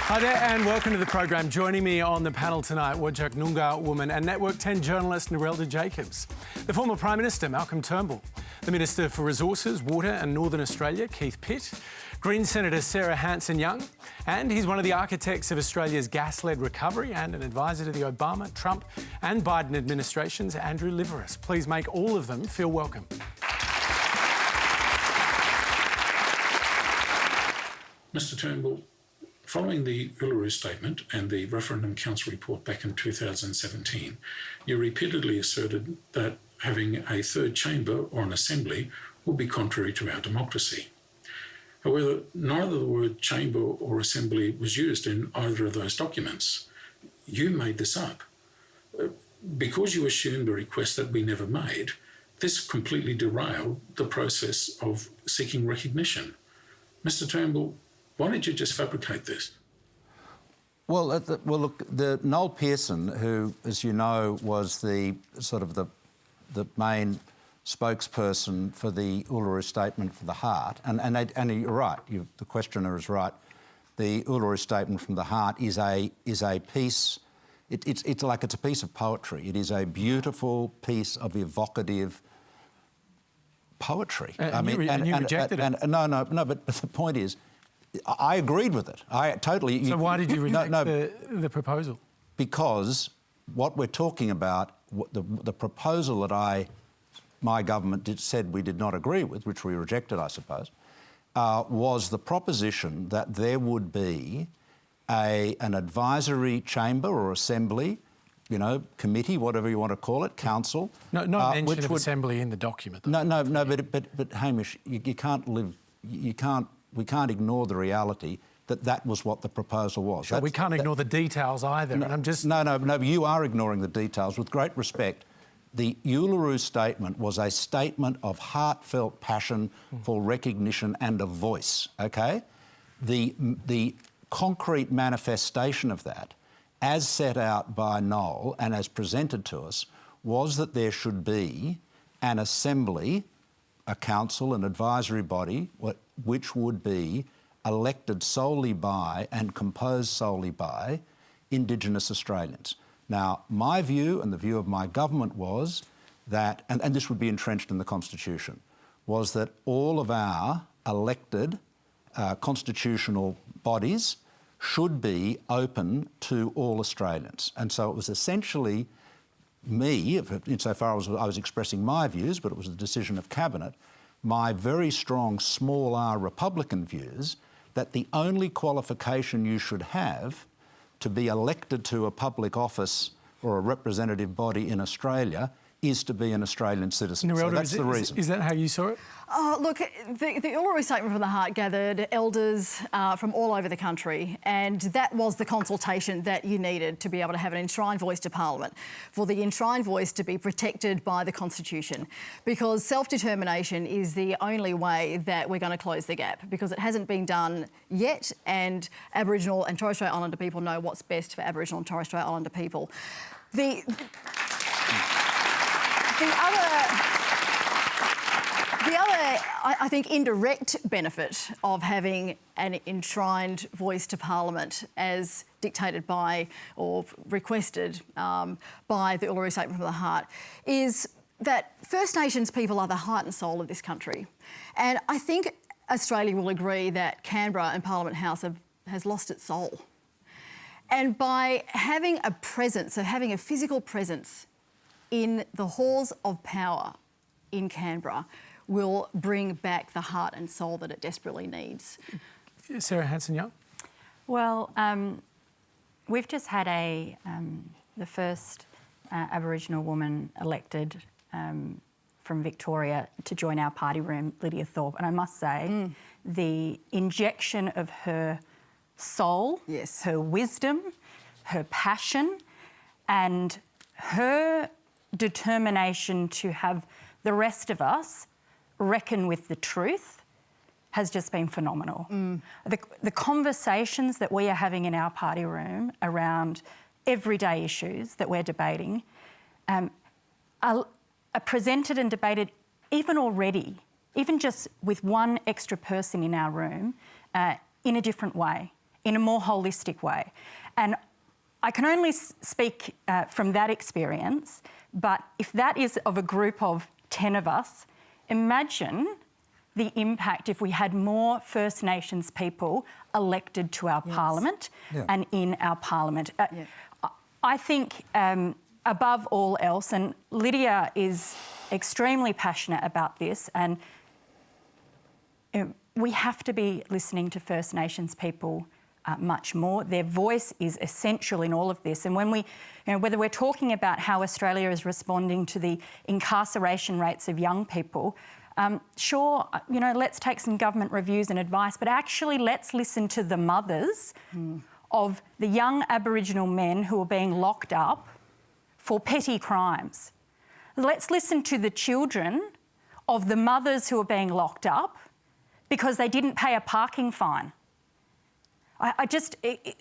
Hi there and welcome to the program. Joining me on the panel tonight, Whadjuk Noongar woman and Network 10 journalist Narelda Jacobs, the former Prime Minister Malcolm Turnbull, the Minister for Resources, Water and Northern Australia Keith Pitt, Green Senator Sarah Hanson-Young, and he's one of the architects of Australia's gas-led recovery and an advisor to the Obama, Trump and Biden administrations, Andrew Liveris. Please make all of them feel welcome. Mr Turnbull, following the Uluru Statement and the Referendum Council report back in 2017, you repeatedly asserted that having a third chamber or an assembly would be contrary to our democracy. However, neither the word chamber or assembly was used in either of those documents. You made this up. Because you assumed a request that we never made, this completely derailed the process of seeking recognition. Mr Turnbull, why did you just fabricate this? Well, look, the Noel Pearson, who, as you know, was the main spokesperson for the Uluru Statement for the Heart, and you're right, the questioner is right. The Uluru Statement from the Heart is a piece. It's a piece of poetry. It is a beautiful piece of evocative poetry. You rejected it. No, but the point is, I agreed with it. I totally. So why did you reject the proposal? Because what we're talking about, the proposal that my government said we did not agree with, which we rejected, I suppose, was the proposition that there would be an advisory chamber or assembly, committee, whatever you want to call it, council. No mention of assembly in the document. No, but Hamish, we can't ignore the reality that was what the proposal was. Sure, we can't ignore the details either. No, and I'm just... No, you are ignoring the details. With great respect, the Uluru Statement was a statement of heartfelt passion for recognition and a voice, OK? The concrete manifestation of that, as set out by Noel and as presented to us, was that there should be an assembly, a council, an advisory body, which would be elected solely by and composed solely by Indigenous Australians. Now, my view and the view of my government was that, and this would be entrenched in the Constitution, was that all of our elected constitutional bodies should be open to all Australians. And so it was essentially me, insofar as I was expressing my views, but it was the decision of Cabinet, my very strong small r Republican views that the only qualification you should have to be elected to a public office or a representative body in Australia is to be an Australian citizen. Narelda, so that's the reason. Is that how you saw it? Look, the Uluru Statement from the Heart gathered elders from all over the country, and that was the consultation that you needed to be able to have an enshrined voice to Parliament, for the enshrined voice to be protected by the Constitution, because self-determination is the only way that we're going to close the gap, because it hasn't been done yet, and Aboriginal and Torres Strait Islander people know what's best for Aboriginal and Torres Strait Islander people. The other, I think, indirect benefit of having an enshrined voice to Parliament, as dictated by or requested by the Uluru Statement from the Heart, is that First Nations people are the heart and soul of this country. And I think Australia will agree that Canberra and Parliament House has lost its soul. And by having a presence, so having a physical presence in the halls of power in Canberra, will bring back the heart and soul that it desperately needs. Sarah Hanson-Young? Well, we've just had the first Aboriginal woman elected from Victoria to join our party room, Lydiathorpe, and I must say the injection of her soul, yes, her wisdom, her passion and her determination to have the rest of us reckon with the truth has just been phenomenal. The conversations that we are having in our party room around everyday issues that we're debating are presented and debated even already, even just with one extra person in our room, in a different way. in a more holistic way. And I can only speak from that experience, but if that is of a group of 10 of us, imagine the impact if we had more First Nations people elected to our parliament and in our parliament. I think above all else, and Lydia is extremely passionate about this, and we have to be listening to First Nations people much more. Their voice is essential in all of this. And when we, whether we're talking about how Australia is responding to the incarceration rates of young people, sure, let's take some government reviews and advice, but actually let's listen to the mothers of the young Aboriginal men who are being locked up for petty crimes. Let's listen to the children of the mothers who are being locked up because they didn't pay a parking fine.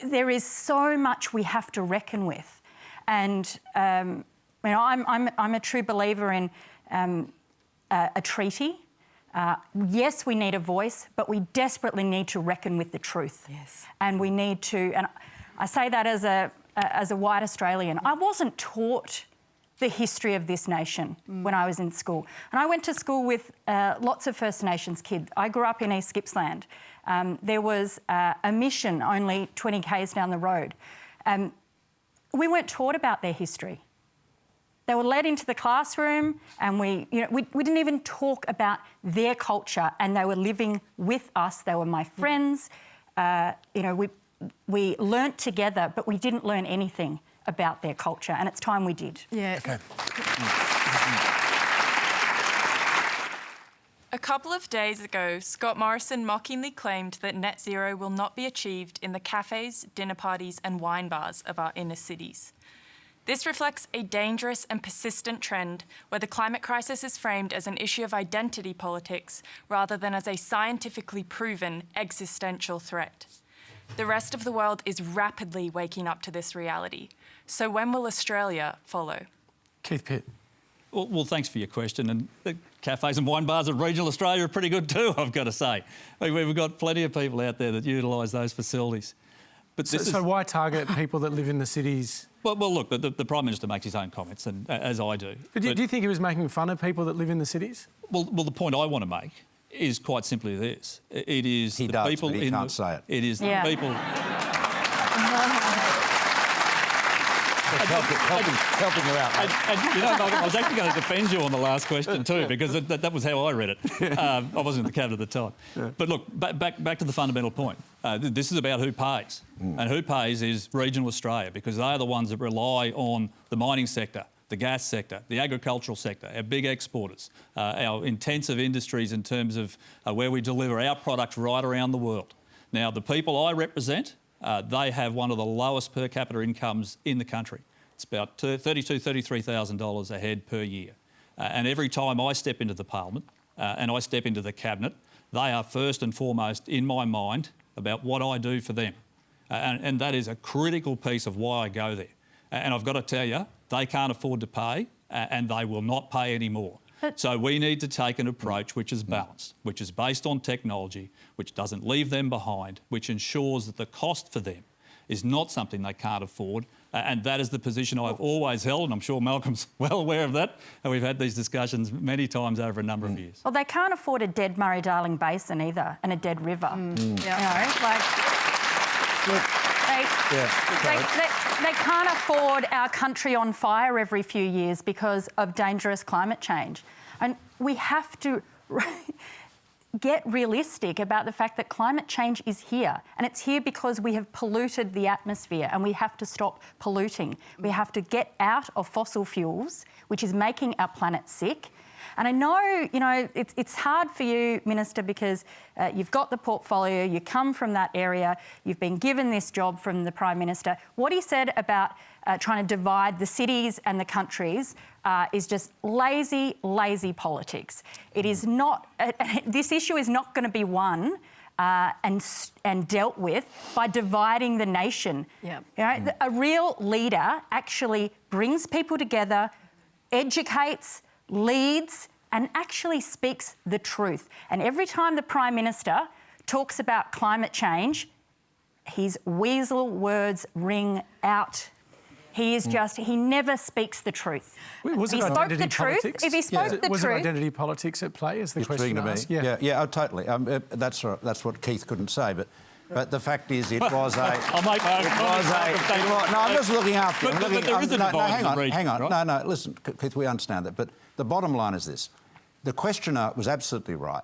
There is so much we have to reckon with. And, I'm a true believer in a treaty. Yes, we need a voice, but we desperately need to reckon with the truth. Yes. And we need to, and I say that as a white Australian. I wasn't taught the history of this nation when I was in school. And I went to school with lots of First Nations kids. I grew up in East Gippsland. There was a mission only 20 k's down the road. We weren't taught about their history. They were led into the classroom and we didn't even talk about their culture, and they were living with us. They were my friends. We learnt together, but we didn't learn anything about their culture, and it's time we did. Yeah. Okay. A couple of days ago, Scott Morrison mockingly claimed that net zero will not be achieved in the cafes, dinner parties and wine bars of our inner cities. This reflects a dangerous and persistent trend where the climate crisis is framed as an issue of identity politics rather than as a scientifically proven existential threat. The rest of the world is rapidly waking up to this reality. So when will Australia follow? Keith Pitt. Well, thanks for your question. And the cafes and wine bars in regional Australia are pretty good too, I've got to say. We've got plenty of people out there that utilise those facilities. But So why target people that live in the cities? Well, look, the Prime Minister makes his own comments, and as I do. But do you think he was making fun of people that live in the cities? Well, the point I want to make is quite simply this. It is He the does, people but he in can't say it. It is Yeah. the people. Helping you out, mate. And Malcolm, I was actually going to defend you on the last question too, because that was how I read it. I wasn't in the cabinet at the time. Yeah. But look, back to the fundamental point. This is about who pays. And who pays is regional Australia, because they are the ones that rely on the mining sector, the gas sector, the agricultural sector, our big exporters, our intensive industries in terms of where we deliver our products right around the world. Now, the people I represent, they have one of the lowest per capita incomes in the country. It's about $32,000, $33,000 a head per year. And every time I step into the parliament and I step into the cabinet, they are first and foremost in my mind about what I do for them. And that is a critical piece of why I go there. And I've got to tell you, they can't afford to pay and they will not pay anymore. So we need to take an approach which is balanced, which is based on technology, which doesn't leave them behind, which ensures that the cost for them is not something they can't afford. And that is the position I've always held, and I'm sure Malcolm's well aware of that. And we've had these discussions many times over a number of years. Well, they can't afford a dead Murray-Darling Basin either, and a dead river. They can't afford our country on fire every few years because of dangerous climate change. And we have to get realistic about the fact that climate change is here, and it's here because we have polluted the atmosphere and we have to stop polluting. We have to get out of fossil fuels, which is making our planet sick. And I know, it's hard for you, Minister, because you've got the portfolio, you come from that area, you've been given this job from the Prime Minister. What he said about trying to divide the cities and the countries is just lazy politics. It is not, this issue is not going to be won and dealt with by dividing the nation. Yeah. A real leader actually brings people together, educates, leads and actually speaks the truth. And every time the Prime Minister talks about climate change, his weasel words ring out. He is he never speaks the truth. Was If it he spoke identity the truth, politics? if he spoke the Was it truth... identity politics at play, is the question asked? Yeah, oh, totally. That's what Keith couldn't say, but the fact is, it was a. I'll make my own. No, I'm just looking after you. But there is a divide in the region, hang on. right? No, listen, Keith, we understand that. But the bottom line is this. The questioner was absolutely right.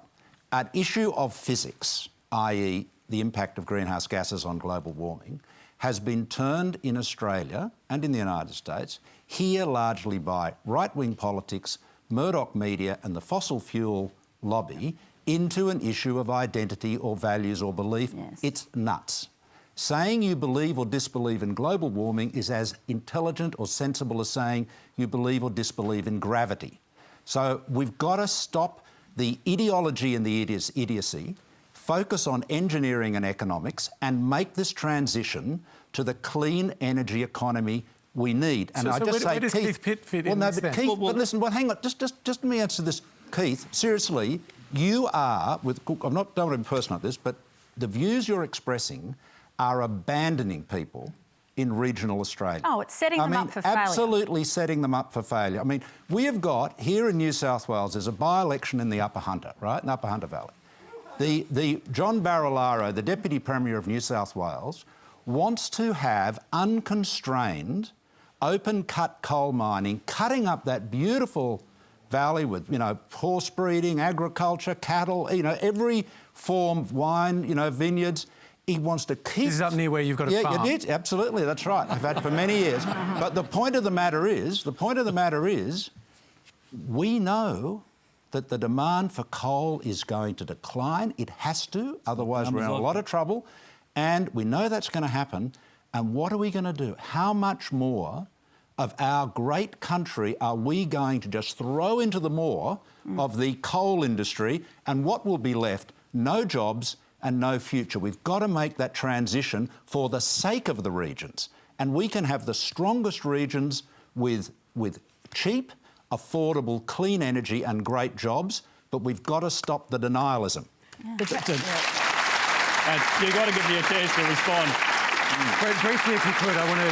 An issue of physics, i.e. the impact of greenhouse gases on global warming, has been turned in Australia and in the United States, here largely by right-wing politics, Murdoch media and the fossil fuel lobby, into an issue of identity or values or belief. Yes. It's nuts. Saying you believe or disbelieve in global warming is as intelligent or sensible as saying you believe or disbelieve in gravity. So we've got to stop the ideology and the idiocy, focus on engineering and economics, and make this transition to the clean energy economy we need. And So where does Keith Pitt fit in this then? Keith, but listen, hang on, just let me answer this. Keith, seriously, you are, don't want to be personal at this, but the views you're expressing are abandoning people in regional Australia. Oh, it's setting them up for failure. Absolutely setting them up for failure. I mean, we have got, here in New South Wales, there's a by-election in the Upper Hunter, right, in the Upper Hunter Valley. The John Barilaro, the Deputy Premier of New South Wales, wants to have unconstrained, open-cut coal mining, cutting up that beautiful valley with, horse breeding, agriculture, cattle, every form of wine, vineyards. He wants to keep... This is up near where you've got a farm. Yeah, you did, absolutely, that's right. I've had it for many years. But the point of the matter is, we know that the demand for coal is going to decline. It has to, otherwise we're in a lot of trouble. And we know that's going to happen. And what are we going to do? How much more of our great country are we going to just throw into the maw of the coal industry, and what will be left? No jobs and no future. We've got to make that transition for the sake of the regions. And we can have the strongest regions with cheap, affordable, clean energy and great jobs, but we've got to stop the denialism. You've got to give me a chance to respond. Briefly, if you could, I want to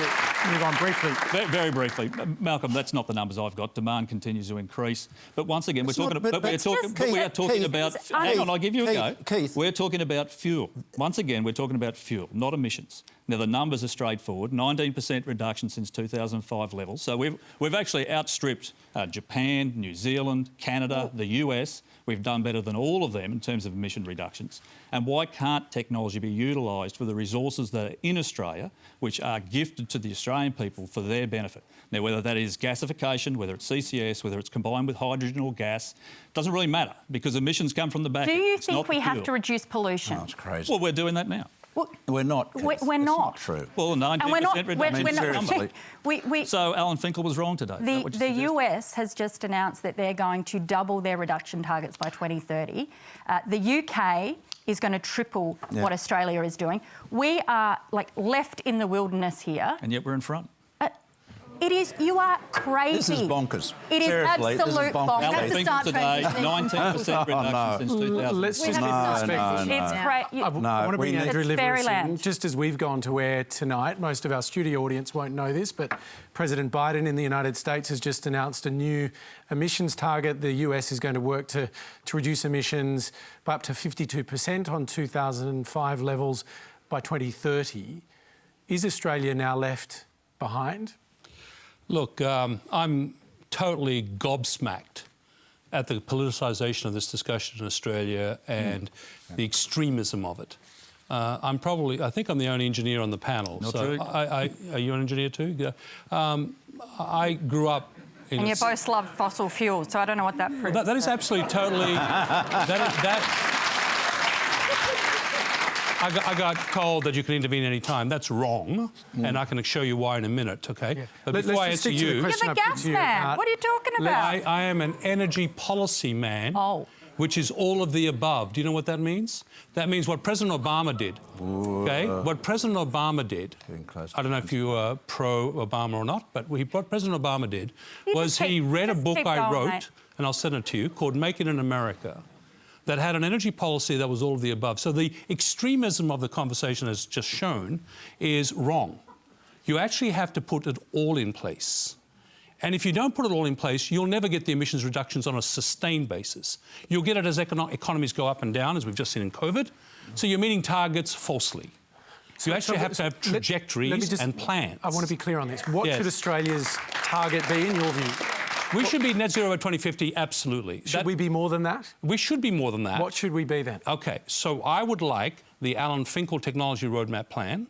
move on briefly. Very briefly. Malcolm, that's not the numbers I've got. Demand continues to increase. But once again, we are talking about... Hang on, I'll give you a go. Keith. We're talking about fuel. Once again, we're talking about fuel, not emissions. Now, the numbers are straightforward. 19% reduction since 2005 levels. So we've actually outstripped Japan, New Zealand, Canada, the US. We've done better than all of them in terms of emission reductions. And why can't technology be utilised for the resources that are in Australia, which are gifted to the Australian people for their benefit? Now, whether that is gasification, whether it's CCS, whether it's combined with hydrogen or gas, doesn't really matter because emissions come from the back. Do you think we have to reduce pollution? Oh, it's crazy. Well, we're doing that now. Well, we're not. We're It's not. not true. Well, 19% reduction. So Alan Finkel was wrong today. The US has just announced that they're going to double their reduction targets by 2030. The UK is going to triple what Australia is doing. We are left in the wilderness here. And yet we're in front. It is. You are crazy. This is bonkers. It is Seriously, absolute bonkers. Alan Finkel today, 19% reduction since 2000. Let's just be respectful. It's crazy. I want to bring Andrew Liveris in. fairyland. Just as we've gone to air tonight, most of our studio audience won't know this, but President Biden in the United States has just announced a new emissions target. The US is going to work to reduce emissions by up to 52% on 2005 levels by 2030. Is Australia now left behind? Look, I'm totally gobsmacked at the politicisation of this discussion in Australia and the extremism of it. I think I'm the only engineer on the panel. Not so true. are you an engineer too? Yeah. I grew up in... And you both love fossil fuels, so I don't know what that proves. That is absolutely totally... I got told that you can intervene any time. That's wrong, and I can show you why in a minute, OK? Yeah. But before I answer you... You're the gas man. What are you talking about? I am an energy policy man, which is all of the above. Do you know what that means? That means what President Obama did, OK? What President Obama did, I don't know if you are pro-Obama or not, but what President Obama did was he read a book I wrote, and I'll send it to you, called Make It in America, that had an energy policy that was all of the above. So the extremism of the conversation, as just shown, is wrong. You actually have to put it all in place. And if you don't put it all in place, you'll never get the emissions reductions on a sustained basis. You'll get it as economies go up and down, as we've just seen in COVID. So you're meeting targets falsely. So you actually have to have trajectories and plans. I want to be clear on this. What should Australia's target be, in your view? We should be net zero by 2050, absolutely. Should we be more than that? We should be more than that. What should we be then? OK, so I would like the Alan Finkel Technology Roadmap Plan.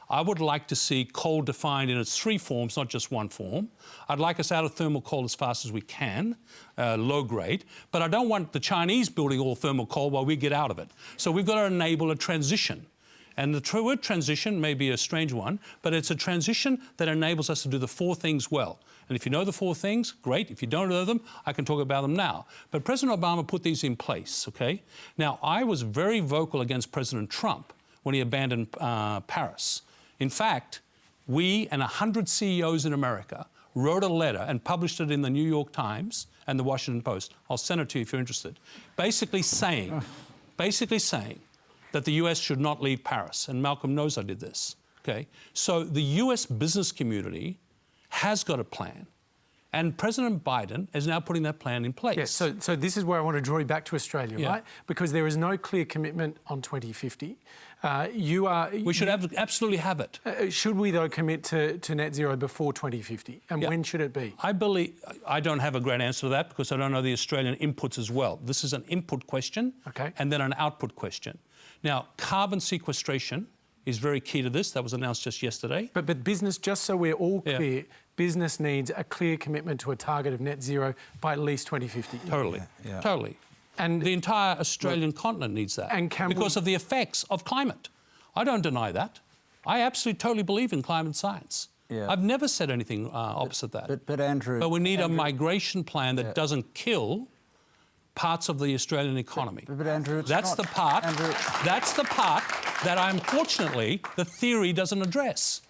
I would like to see coal defined in its 3 forms, not just 1 form. I'd like us out of thermal coal as fast as we can, low grade. But I don't want the Chinese building all thermal coal while we get out of it. So we've got to enable a transition. And the word transition may be a strange one, but it's a transition that enables us to do the 4 things well. And if you know the 4 things, great. If you don't know them, I can talk about them now. But President Obama put these in place, OK? Now, I was very vocal against President Trump when he abandoned Paris. In fact, we and 100 CEOs in America wrote a letter and published it in the New York Times and the Washington Post. I'll send it to you if you're interested. Basically saying that the US should not leave Paris. And Malcolm knows I did this, OK? So the US business community has got a plan. And President Biden is now putting that plan in place. Yes, so this is where I want to draw you back to Australia, right? Because there is no clear commitment on 2050. We should absolutely have it. Should we, though, commit to net zero before 2050? And when should it be? I don't have a great answer to that because I don't know the Australian inputs as well. This is an input question and then an output question. Now, carbon sequestration is very key to this. That was announced just yesterday. But business, just so we're all clear, business needs a clear commitment to a target of net zero by at least 2050. Totally, totally. And the entire Australian continent needs that because of the effects of climate. I don't deny that. I absolutely, totally believe in climate science. I've never said anything opposite that. But Andrew... But we need a migration plan that doesn't kill parts of the Australian economy. But Andrew, that's the part that unfortunately the theory doesn't address.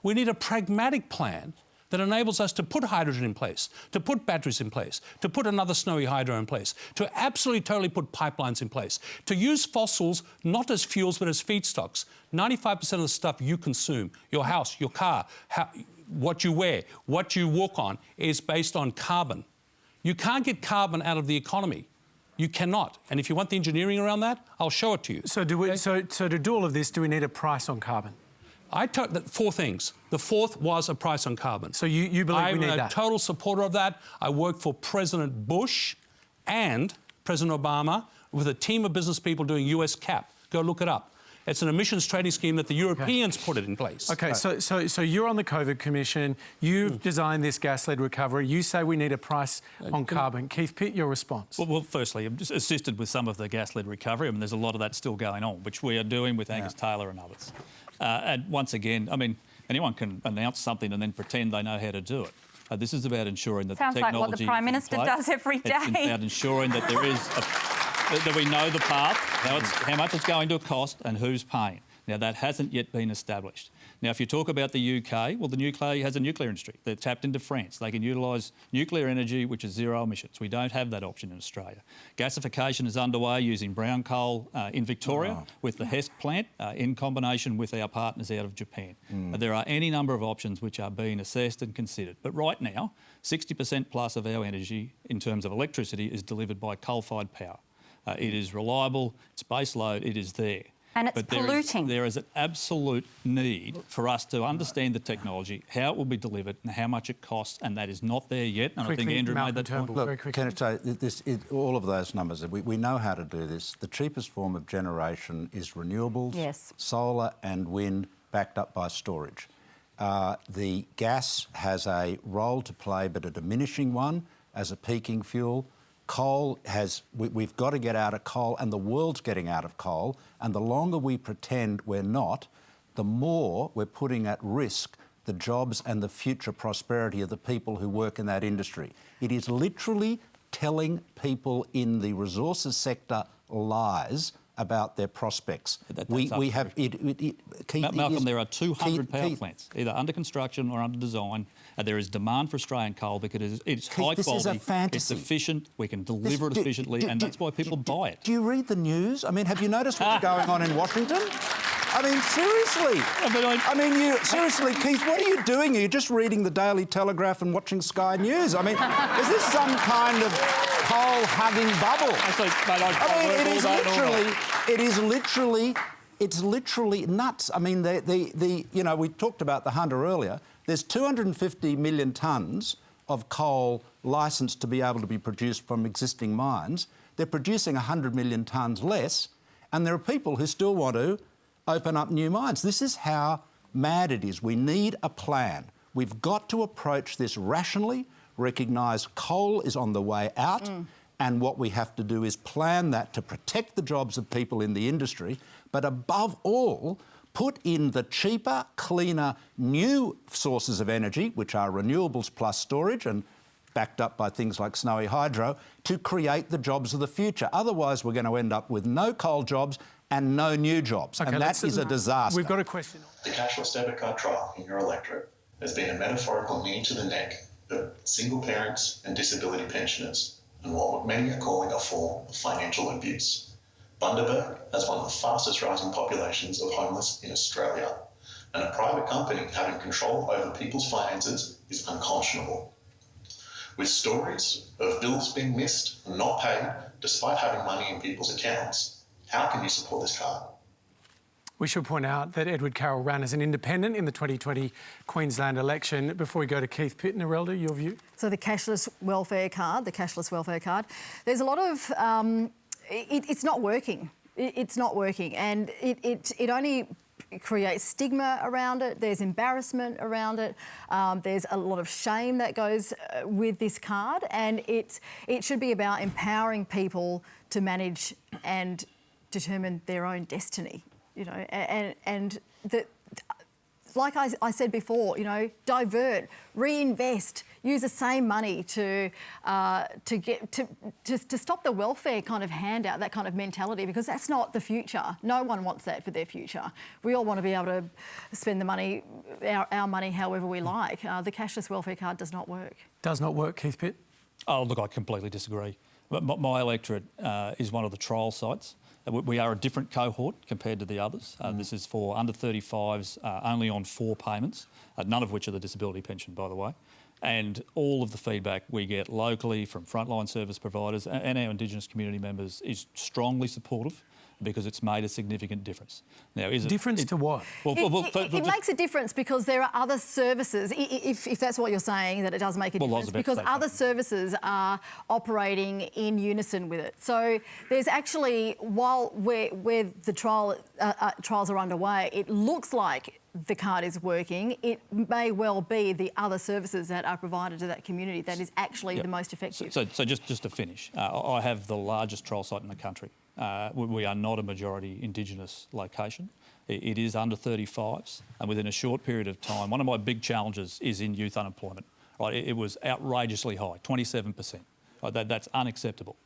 We need a pragmatic plan that enables us to put hydrogen in place, to put batteries in place, to put another snowy hydro in place, to absolutely totally put pipelines in place, to use fossils not as fuels but as feedstocks. 95% of the stuff you consume, your house, your car, what you wear, what you walk on, is based on carbon. You can't get carbon out of the economy. You cannot. And if you want the engineering around that, I'll show it to you. So to do all of this, do we need a price on carbon? I told that 4 things. The 4th was a price on carbon. So you believe we need that? I'm a total supporter of that. I worked for President Bush and President Obama with a team of business people doing US CAP. Go look it up. It's an emissions trading scheme that the Europeans put it in place. OK, so you're on the COVID Commission. You've designed this gas-led recovery. You say we need a price on carbon. Keith Pitt, your response? Well, firstly, I've just assisted with some of the gas-led recovery. I mean, there's a lot of that still going on, which we are doing with Angus Taylor and others. And once again, I mean, anyone can announce something and then pretend they know how to do it. This is about ensuring that the technology... Sounds like what the Prime Minister does every day. It's about ensuring that there is that we know the path, how much it's going to cost and who's paying. Now, that hasn't yet been established. Now, if you talk about the UK, well, the UK has a nuclear industry. They're tapped into France. They can utilise nuclear energy, which is zero emissions. We don't have that option in Australia. Gasification is underway using brown coal in Victoria with the HESC plant in combination with our partners out of Japan. There are any number of options which are being assessed and considered. But right now, 60% plus of our energy in terms of electricity is delivered by coal-fired power. It is reliable, it's base load, it is there. And it's polluting. There is an absolute need for us to understand the technology, how it will be delivered and how much it costs, and that is not there yet. And quickly, I think Andrew made that point. Look, can I tell you, all of those numbers, we know how to do this. The cheapest form of generation is renewables, solar and wind, backed up by storage. The gas has a role to play, but a diminishing one as a peaking fuel. Coal we've got to get out of coal, and the world's getting out of coal, and the longer we pretend we're not, the more we're putting at risk the jobs and the future prosperity of the people who work in that industry. It is literally telling people in the resources sector lies about their prospects. That's we have Keith, Malcolm, there are 200 power plants, either under construction or under design, and there is demand for Australian coal because it's Keith, high this quality, is a fantasy. it's efficient, we can deliver it efficiently, and that's why people buy it. Do you read the news? I mean, have you noticed what's going on in Washington? I mean, seriously. Seriously, Keith, what are you doing? Are you just reading the Daily Telegraph and watching Sky News? I mean, is this some kind of coal-hugging bubble? It's literally nuts. I mean, we talked about the Hunter earlier. There's 250 million tonnes of coal licensed to be able to be produced from existing mines. They're producing 100 million tonnes less, and there are people who still want to open up new mines. This is how mad it is. We need a plan. We've got to approach this rationally, recognise coal is on the way out, and what we have to do is plan that to protect the jobs of people in the industry, but above all, put in the cheaper, cleaner, new sources of energy, which are renewables plus storage and backed up by things like snowy hydro, to create the jobs of the future. Otherwise, we're going to end up with no coal jobs and no new jobs, and that is a disaster. We've got a question. The cashless debit card trial in your electorate has been a metaphorical knee to the neck of single parents and disability pensioners, and what many are calling a form of financial abuse. Bundaberg has one of the fastest rising populations of homeless in Australia, and a private company having control over people's finances is unconscionable. With stories of bills being missed and not paid despite having money in people's accounts, how can you support this card? We should point out that Edward Carroll ran as an independent in the 2020 Queensland election. Before we go to Keith Pitt, Nerelda, your view? So the cashless welfare card, there's a lot of... it's not working. It's not working, and it only creates stigma around it. There's embarrassment around it. There's a lot of shame that goes with this card, and it should be about empowering people to manage and determine their own destiny, and like I said before, divert, reinvest, use the same money to stop the welfare kind of handout, that kind of mentality, because that's not the future. No one wants that for their future. We all want to be able to spend the money, our money, however we like. The cashless welfare card does not work. Does not work, Keith Pitt? Oh, look, I completely disagree. But my electorate is one of the trial sites. We are a different cohort compared to the others. This is for under 35s, only on 4 payments, none of which are the disability pension, by the way. And all of the feedback we get locally from frontline service providers and our Indigenous community members is strongly supportive, because it's made a significant difference. Now, difference to what? Well, it makes a difference because there are other services, if that's what you're saying, that it does make a difference, because other services are operating in unison with it. So there's actually, while where the trials are underway, it looks like the card is working. It may well be the other services that are provided to that community that is actually the most effective. So just to finish, I have the largest trial site in the country. We are not a majority Indigenous location. It is under 35s, and within a short period of time, one of my big challenges is in youth unemployment. Right, it was outrageously high, 27%. Right, that's unacceptable.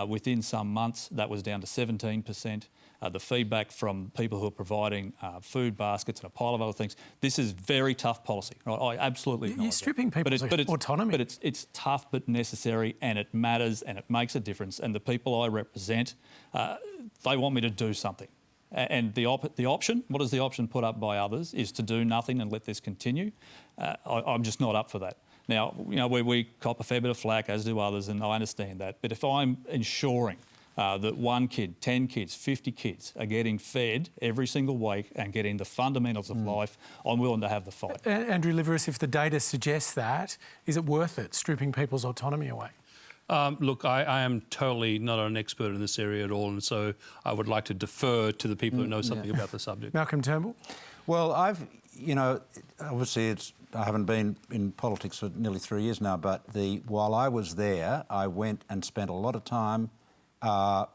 Within some months, that was down to 17%. The feedback from people who are providing food baskets and a pile of other things. This is very tough policy. Right? I absolutely acknowledge You're stripping people's autonomy. But it's tough but necessary, and it matters and it makes a difference. And the people I represent, they want me to do something. And the option, what is the option put up by others, is to do nothing and let this continue. I'm just not up for that. Now, we cop a fair bit of flack, as do others, and I understand that. But if I'm ensuring that 1 kid, 10 kids, 50 kids are getting fed every single week and getting the fundamentals of life, I'm willing to have the fight. Andrew Liveris, if the data suggests that, is it worth it, stripping people's autonomy away? Look, I am totally not an expert in this area at all, and so I would like to defer to the people who know something about the subject. Malcolm Turnbull? Well, obviously I haven't been in politics for nearly 3 years now, but while I was there, I went and spent a lot of time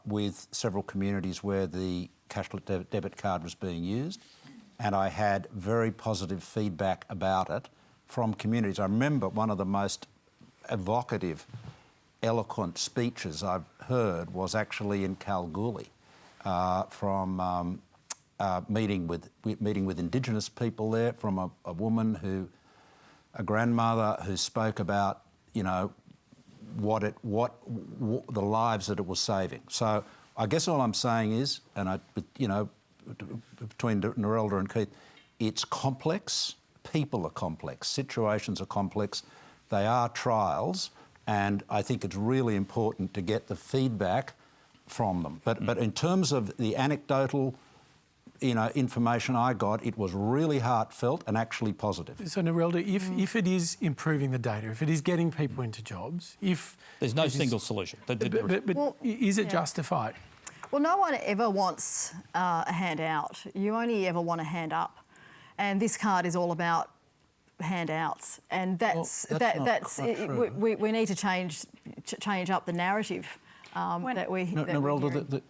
with several communities where the cashless debit card was being used, and I had very positive feedback about it from communities. I remember one of the most evocative, eloquent speeches I've heard was actually in Kalgoorlie, from meeting with Indigenous people there, from a woman a grandmother who spoke about, you know, what the lives that it was saving. So I guess all I'm saying is, and you know, between Narelda and Keith, it's complex. People are complex. Situations are complex. They are trials, and I think it's really important to get the feedback from them. But in terms of the anecdotal, you know, information I got, it was really heartfelt and actually positive. So, Narelda, if it is improving the data, if it is getting people into jobs, if... There's no single solution. But is it justified? Well, no one ever wants a handout. You only ever want a hand up. And this card is all about handouts. And we need to change up the narrative. Narelda,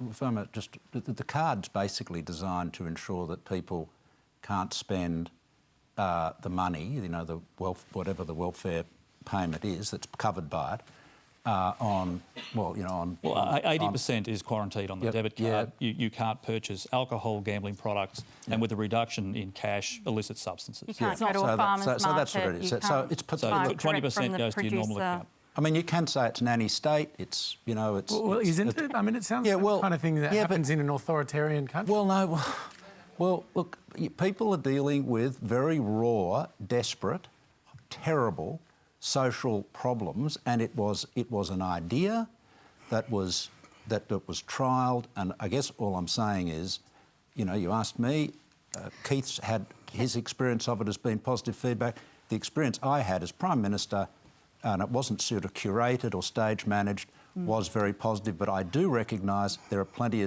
the card's basically designed to ensure that people can't spend the money, you know, whatever the welfare payment is that's covered by it, on 80% is quarantined on the debit card. You can't purchase alcohol, gambling products, and with a reduction in cash, illicit substances. You can't go to a farmer's market. So that's what it is. So it's 20% goes to your normal account. I mean, you can say it's nanny state. It's, you know, it's... Well, isn't it? I mean, it sounds like the kind of thing that happens in an authoritarian country. Well, no. Well, look, people are dealing with very raw, desperate, terrible social problems, and it was an idea that was trialled. And I guess all I'm saying is, you know, you asked me, Keith's had his experience of it has been positive feedback. The experience I had as Prime Minister, and it wasn't sort of curated or stage managed, was very positive. But I do recognise there's plenty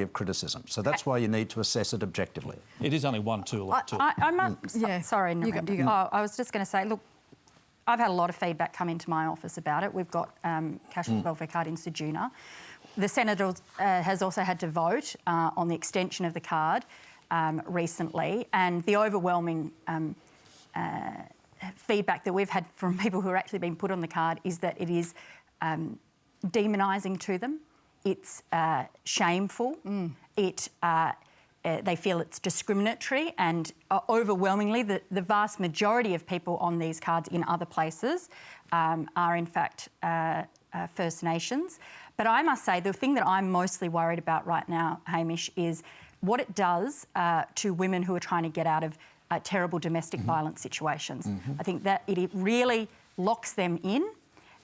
of criticism. So that's why you need to assess it objectively. It is only one tool. Sorry, I was just going to say, look, I've had a lot of feedback come into my office about it. We've got Cashless welfare card in Sejuna. The Senate has also had to vote on the extension of the card recently, and the overwhelming feedback that we've had from people who are actually being put on the card is that it is demonising to them. It's shameful. They feel it's discriminatory, and overwhelmingly the vast majority of people on these cards in other places are in fact First Nations. But I must say the thing that I'm mostly worried about right now, Hamish, is what it does to women who are trying to get out of terrible domestic violence situations. I think that it really locks them in,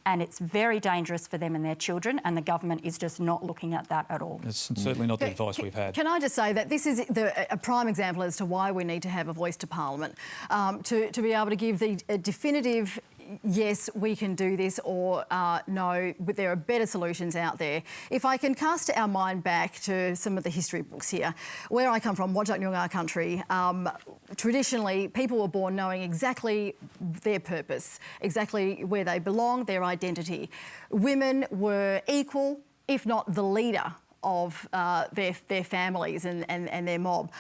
and it's very dangerous for them and their children, and the government is just not looking at that at all. It's certainly not the advice we've had. Can I just say that this is a prime example as to why we need to have a voice to Parliament, to be able to give the definitive yes, we can do this, or no, but there are better solutions out there. If I can cast our mind back to some of the history books here, where I come from, Whadjuk Noongar country, traditionally people were born knowing exactly their purpose, exactly where they belong, their identity. Women were equal, if not the leader of their families and their mob.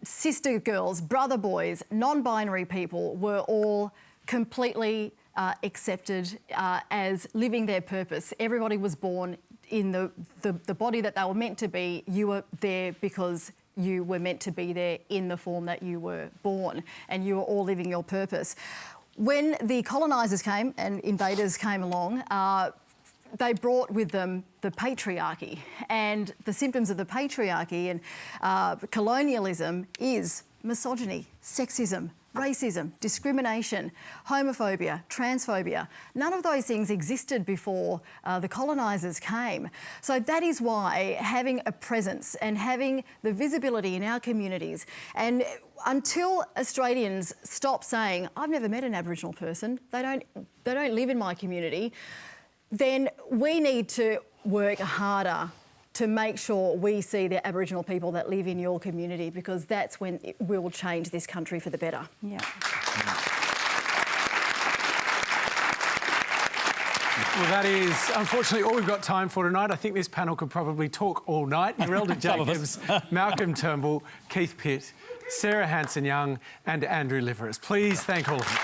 Sister girls, brother boys, non-binary people were all completely accepted as living their purpose. Everybody was born in the body that they were meant to be. You were there because you were meant to be there in the form that you were born, and you were all living your purpose. When the colonisers came and invaders came along, they brought with them the patriarchy, and the symptoms of the patriarchy and colonialism is misogyny, sexism, racism, discrimination, homophobia, transphobia. None of those things existed before the colonisers came. So that is why having a presence and having the visibility in our communities, and until Australians stop saying, I've never met an Aboriginal person, they don't live in my community, then we need to work harder to make sure we see the Aboriginal people that live in your community, because that's when it will change this country for the better. Yeah. Well, that is unfortunately all we've got time for tonight. I think this panel could probably talk all night. Narelda Jacobs, Malcolm Turnbull, Keith Pitt, Sarah Hanson-Young and Andrew Liveris. Please thank all of them.